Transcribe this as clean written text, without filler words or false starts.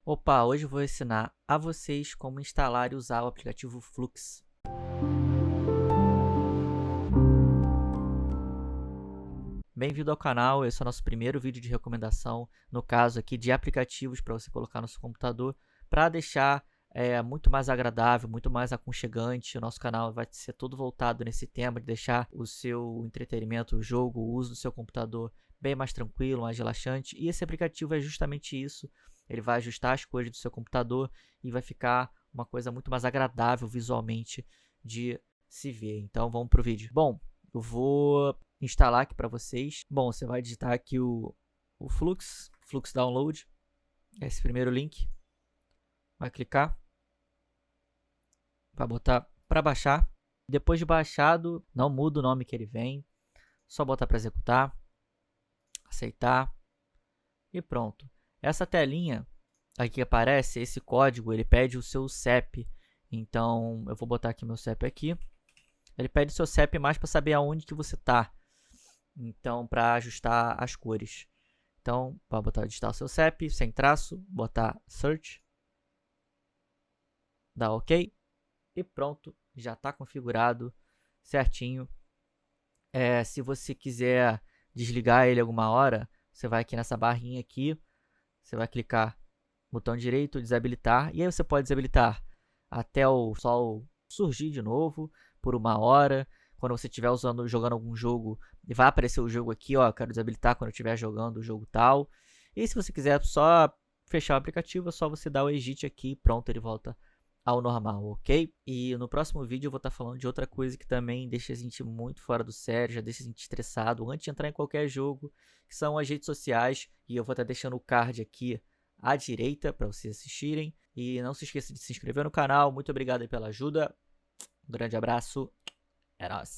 Opa, hoje eu vou ensinar a vocês como instalar e usar o aplicativo Flux. Bem-vindo ao canal, esse é o nosso primeiro vídeo de recomendação, no caso aqui de aplicativos para você colocar no seu computador, para deixar muito mais agradável, muito mais aconchegante. O nosso canal vai ser todo voltado nesse tema de deixar o seu entretenimento, o jogo, o uso do seu computador bem mais tranquilo, mais relaxante. E esse aplicativo é justamente isso. Ele vai ajustar as cores do seu computador e vai ficar uma coisa muito mais agradável visualmente de se ver. Então vamos para o vídeo. Bom, eu vou instalar aqui para vocês. Bom, você vai digitar aqui o Flux Download, esse primeiro link. Vai clicar, vai botar para baixar. Depois de baixado, não muda o nome que ele vem, só botar para executar, aceitar e pronto. Essa telinha aqui que aparece, esse código, ele pede o seu CEP. Então, eu vou botar aqui meu CEP aqui. Ele pede o seu CEP mais para saber aonde que você está. Então, para ajustar as cores. Então, para digitar o seu CEP, sem traço, botar Search. Dá OK. E pronto, já está configurado certinho. Se você quiser desligar ele alguma hora, você vai aqui nessa barrinha aqui. Você vai clicar botão direito, desabilitar, e aí você pode desabilitar até o sol surgir de novo por 1 hora. Quando você estiver jogando algum jogo, vai aparecer o jogo aqui, ó, quero desabilitar quando eu estiver jogando o jogo tal. E se você quiser só fechar o aplicativo, é só você dar o exit aqui e pronto, ele volta ao normal, ok? E no próximo vídeo eu vou estar falando de outra coisa que também deixa a gente muito fora do sério, já deixa a gente estressado antes de entrar em qualquer jogo, que são as redes sociais, e eu vou estar deixando o card aqui à direita para vocês assistirem. E não se esqueça de se inscrever no canal. Muito obrigado aí pela ajuda. Um grande abraço. É nóis.